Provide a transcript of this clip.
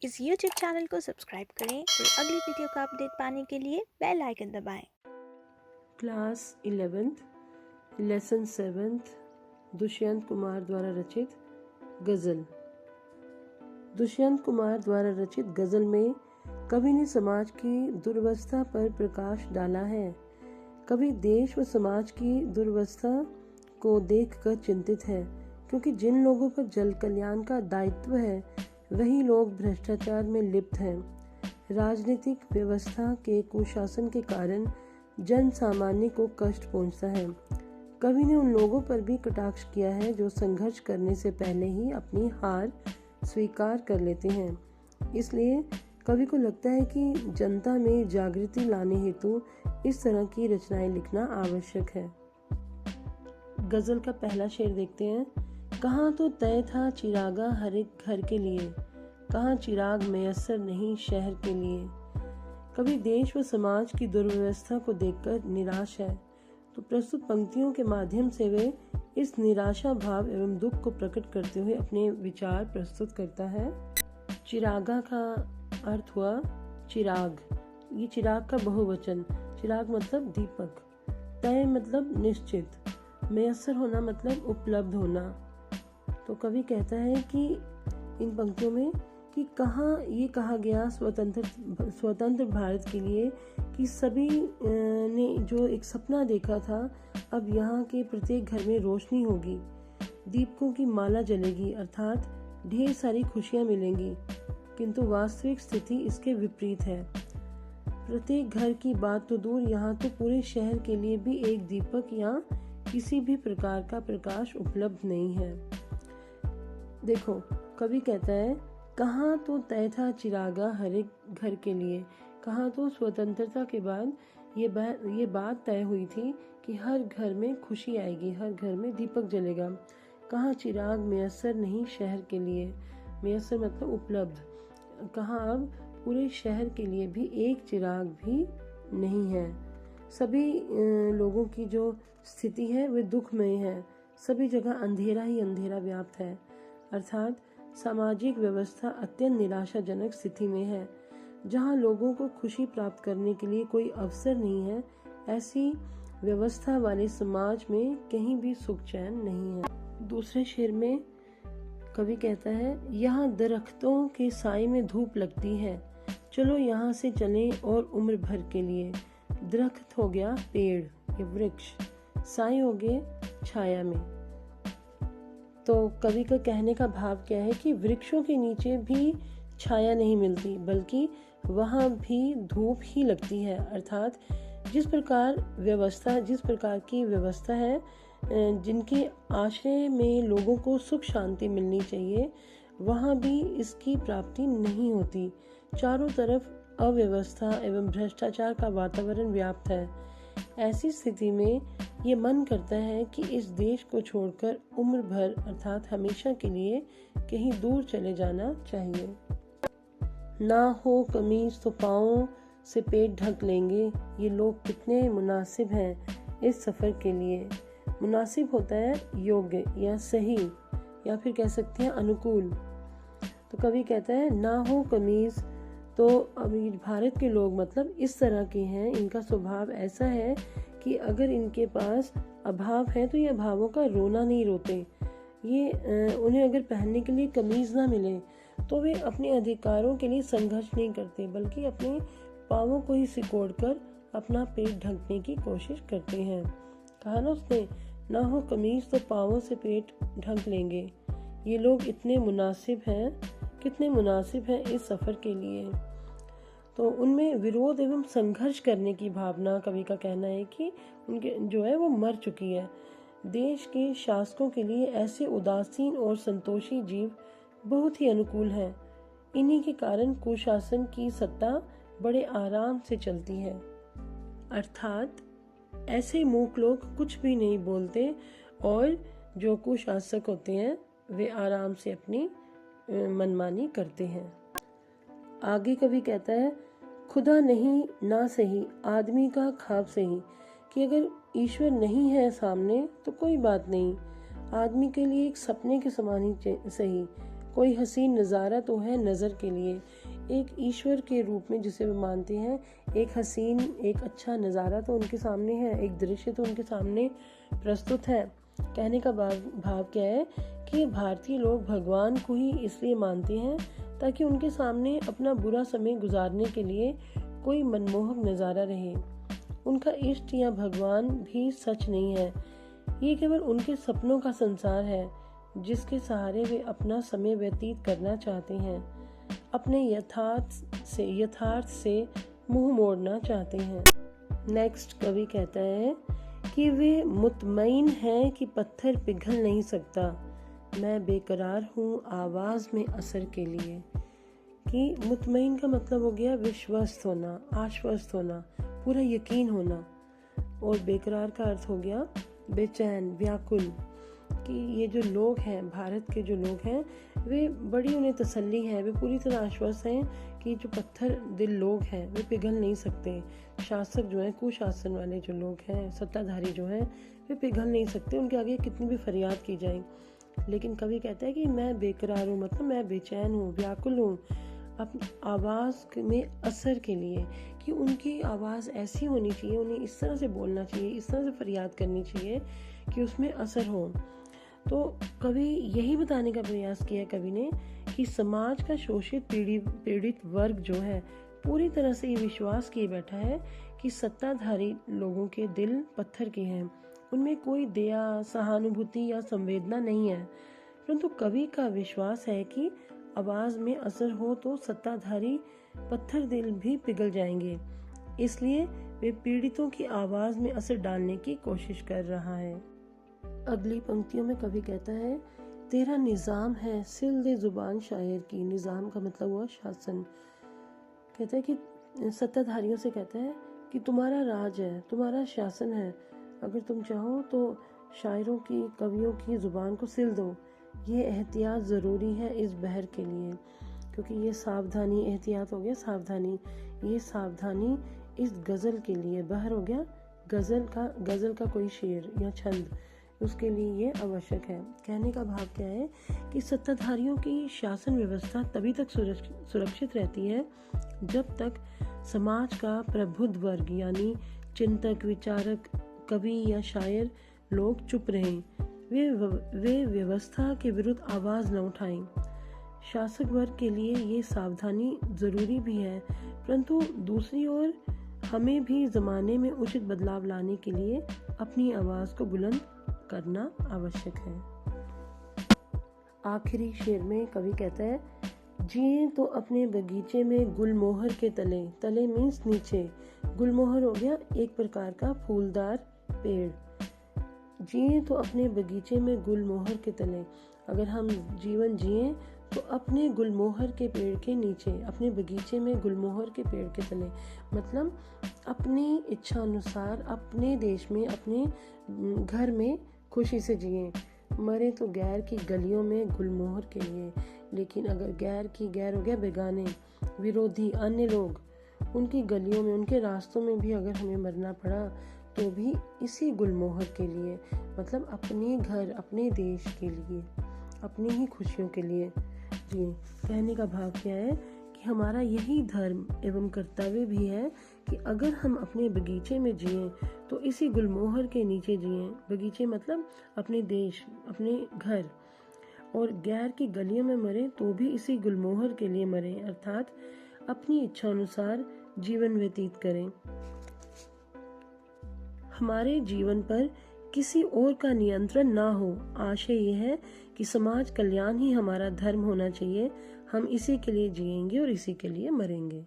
इस YouTube channel को subscribe करें और अगली वीडियो का अपडेट पाने के लिए बेल आइकन दबाएं। Class 11th lesson 7th Dushyant Kumar द्वारा रचित गज़ल। दुष्यंत कुमार द्वारा रचित गज़ल में कवि ने समाज की दुर्वस्था पर प्रकाश डाला है। कवि देश व समाज की दुर्वस्था को देखकर चिंतित है, क्योंकि जिन लोगों पर जन कल्याण का दायित्व है वही लोग भ्रष्टाचार में लिप्त हैं। राजनीतिक व्यवस्था के कुशासन के कारण जन सामान्य को कष्ट पहुंचता है। कवि ने उन लोगों पर भी कटाक्ष किया है जो संघर्ष करने से पहले ही अपनी हार स्वीकार कर लेते हैं। इसलिए कवि को लगता है कि जनता में जागृति लाने हेतु इस तरह की रचनाएं लिखना आवश्यक है। गजल का पहला शेर देखते हैं। कहाँ तो तय था चिरागा हर एक घर के लिए, कहाँ चिराग मैसर नहीं शहर के लिए। कवि देश व समाज की दुर्व्यवस्था को देखकर निराश है, तो प्रस्तुत पंक्तियों के माध्यम से वे इस निराशा भाव एवं दुख को प्रकट करते हुए अपने विचार प्रस्तुत करता है। चिरागा का अर्थ हुआ चिराग। ये चिराग का बहुवचन। चिराग मतलब दीपक। तय मतलब निश्चित। मैसर होना मतलब उपलब्ध होना। तो कवि कहता है कि इन पंक्तियों में कि कहाँ ये कहा गया स्वतंत्र भारत के लिए कि सभी ने जो एक सपना देखा था, अब यहाँ के प्रत्येक घर में रोशनी होगी, दीपकों की माला जलेगी, अर्थात ढेर सारी खुशियाँ मिलेंगी। किंतु वास्तविक स्थिति इसके विपरीत है। प्रत्येक घर की बात तो दूर, यहाँ तो पूरे शहर के लिए भी एक दीपक या किसी भी प्रकार का प्रकाश उपलब्ध नहीं है। देखो, कवि कहता है कहाँ तो तय था चिरागा हर एक घर के लिए। कहाँ तो स्वतंत्रता के बाद ये बात तय हुई थी कि हर घर में खुशी आएगी, हर घर में दीपक जलेगा। कहाँ चिराग मैसर नहीं शहर के लिए। मैसर मतलब उपलब्ध। कहाँ अब पूरे शहर के लिए भी एक चिराग भी नहीं है। सभी लोगों की जो स्थिति है वे दुखमय है। सभी जगह अंधेरा ही अंधेरा व्याप्त है, अर्थात सामाजिक व्यवस्था अत्यंत निराशाजनक स्थिति में है। जहाँ लोगों को खुशी प्राप्त करने के लिए कोई अवसर नहीं है, ऐसी व्यवस्था वाले समाज में कहीं भी सुख चैन नहीं है। दूसरे शेर में कवि कहता है यहाँ दरख्तों के साए में धूप लगती है, चलो यहाँ से चलें और उम्र भर के लिए। दरख्त हो गया पेड़ या वृक्ष, साए हो गए छाया में। तो कवि का कहने का भाव क्या है कि वृक्षों के नीचे भी छाया नहीं मिलती, बल्कि वहाँ भी धूप ही लगती है। अर्थात जिस प्रकार की व्यवस्था है, जिनके आश्रय में लोगों को सुख शांति मिलनी चाहिए, वहाँ भी इसकी प्राप्ति नहीं होती। चारों तरफ अव्यवस्था एवं भ्रष्टाचार का वातावरण व्याप्त है। ऐसी स्थिति में ये मन करता है कि इस देश को छोड़कर उम्र भर अर्थात हमेशा के लिए कहीं दूर चले जाना चाहिए। ना हो कमीज तो पाँवों से पेट ढक लेंगे, ये लोग कितने मुनासिब हैं इस सफर के लिए। मुनासिब होता है योग्य या सही, या फिर कह सकते हैं अनुकूल। तो कवि कहता है ना हो कमीज, तो अभी भारत के लोग मतलब इस तरह के हैं, इनका स्वभाव ऐसा है कि अगर इनके पास अभाव है तो ये अभावों का रोना नहीं रोते। ये उन्हें अगर पहनने के लिए कमीज ना मिले तो वे अपने अधिकारों के लिए संघर्ष नहीं करते, बल्कि अपने पाँवों को ही सिकोड़कर अपना पेट ढकने की कोशिश करते हैं। कहा ना उसने, ना हो कमीज तो पाँवों से पेट ढक लेंगे, ये लोग इतने मुनासिब हैं, कितने मुनासिब हैं इस सफर के लिए। तो उनमें विरोध एवं संघर्ष करने की भावना, कवि का कहना है कि उनके जो है वो मर चुकी है। देश के शासकों के लिए ऐसे उदासीन और संतोषी जीव बहुत ही अनुकूल हैं। इन्हीं के कारण कुशासन की सत्ता बड़े आराम से चलती है। अर्थात ऐसे मूर्ख लोग कुछ भी नहीं बोलते और जो कुशासक होते हैं वे आराम से अपनी मनमानी करते हैं। आगे कवि कहता है खुदा नहीं ना सही आदमी का ख्वाब सही, कि अगर ईश्वर नहीं है सामने तो कोई बात नहीं, आदमी के लिए एक सपने के समान ही सही, कोई हसीन नज़ारा तो है नज़र के लिए, एक ईश्वर के रूप में जिसे वे मानते हैं। एक हसीन, एक अच्छा नज़ारा तो उनके सामने है, एक दृश्य तो उनके सामने प्रस्तुत है। कहने का भाव क्या है कि भारतीय लोग भगवान को ही इसलिए मानते हैं ताकि उनके सामने अपना बुरा समय गुजारने के लिए कोई मनमोहक नज़ारा रहे। उनका इष्ट या भगवान भी सच नहीं है, ये केवल उनके सपनों का संसार है जिसके सहारे वे अपना समय व्यतीत करना चाहते हैं, अपने यथार्थ से मुंह मोड़ना चाहते हैं। नेक्स्ट कवि कहता है कि वे मुतमईन हैं कि पत्थर पिघल नहीं सकता, मैं बेकरार हूँ आवाज़ में असर के लिए। कि मुतमईन का मतलब हो गया विश्वस्त होना, आश्वस्त होना, पूरा यकीन होना, और बेकरार का अर्थ हो गया बेचैन, व्याकुल। कि ये जो लोग हैं, भारत के जो लोग हैं, वे बड़ी उन्हें तसल्ली है, वे पूरी तरह आश्वस्त हैं कि जो पत्थर दिल लोग हैं वे पिघल नहीं सकते। शासक जो हैं, कुशासन वाले जो लोग हैं, सत्ताधारी जो हैं, वे पिघल नहीं सकते, उनके आगे कितनी भी फरियाद की जाए। लेकिन कवि कहता है कि मैं बेकरार हूँ, मतलब मैं बेचैन हूँ, व्याकुल हूँ अपनी आवाज़ में असर के लिए, कि उनकी आवाज़ ऐसी होनी चाहिए, उन्हें इस तरह से बोलना चाहिए, इस तरह से फरियाद करनी चाहिए कि उसमें असर हो। तो कवि यही बताने का प्रयास किया कवि ने कि समाज का शोषित पीड़ित वर्ग जो है पूरी तरह से ये विश्वास किए बैठा है कि सत्ताधारी लोगों के दिल पत्थर के हैं, उनमें कोई दया, सहानुभूति या संवेदना नहीं है। परंतु कवि का विश्वास है कि आवाज में असर हो तो सत्ताधारी पत्थर दिल भी पिघल जाएंगे, इसलिए वे पीड़ितों की आवाज में असर डालने की कोशिश कर रहा है। अगली पंक्तियों में कवि कहता है, तेरा निजाम है सिल दे जुबान शायर की। निजाम का मतलब हुआ शासन। कहता है कि सत्ताधारियों से कहता है कि तुम्हारा राज है, तुम्हारा शासन है, अगर तुम चाहो तो शायरों की, कवियों की जुबान को सिल दो। ये एहतियात ज़रूरी है इस बहर के लिए, क्योंकि ये सावधानी, एहतियात हो गया सावधानी, ये सावधानी इस गज़ल के लिए, बहर हो गया गज़ल का कोई शेर या छंद, उसके लिए ये आवश्यक है। कहने का भाव क्या है कि सत्ताधारियों की शासन व्यवस्था तभी तक सुरक्षित रहती है जब तक समाज का प्रबुद्ध वर्ग यानी चिंतक, विचारक, कवि या शायर लोग चुप रहें, वे व्यवस्था के विरुद्ध आवाज न उठाएं। शासक वर्ग के लिए ये सावधानी जरूरी भी है, परंतु दूसरी ओर हमें भी जमाने में उचित बदलाव लाने के लिए अपनी आवाज को बुलंद करना आवश्यक है। आखिरी शेर में कवि कहता है, जिए तो अपने बगीचे में गुलमोहर के तले, तले मीन्स नीचे, गुलमोहर हो गया एक प्रकार का फूलदार पेड़। जिए तो अपने बगीचे में गुलमोहर के तले, अगर हम जीवन जिए तो अपने गुलमोहर के पेड़ के नीचे, अपने बगीचे में गुलमोहर के पेड़ के तले, मतलब अपनी इच्छा अनुसार अपने देश में, अपने घर में खुशी से जिए। मरे तो गैर की गलियों में गुलमोहर के लिए, लेकिन अगर गैर हो गया बेगाने, विरोधी, अन्य लोग, उनकी गलियों में, उनके रास्तों में भी अगर हमें मरना पड़ा तो भी इसी गुलमोहर के लिए, मतलब अपने घर, अपने देश के लिए, अपनी ही खुशियों के लिए जी। कहने का भाव क्या है कि हमारा यही धर्म एवं कर्तव्य भी है कि अगर हम अपने बगीचे में जिए तो इसी गुलमोहर के नीचे जिए। बगीचे मतलब अपने देश, अपने घर, और गैर की गलियों में मरे तो भी इसी गुलमोहर के लिए मरे, अर्थात अपनी इच्छा अनुसार जीवन व्यतीत करें। हमारे जीवन पर किसी और का नियंत्रण ना हो। आशय यह है कि समाज कल्याण ही हमारा धर्म होना चाहिए। हम इसी के लिए जिएंगे और इसी के लिए मरेंगे।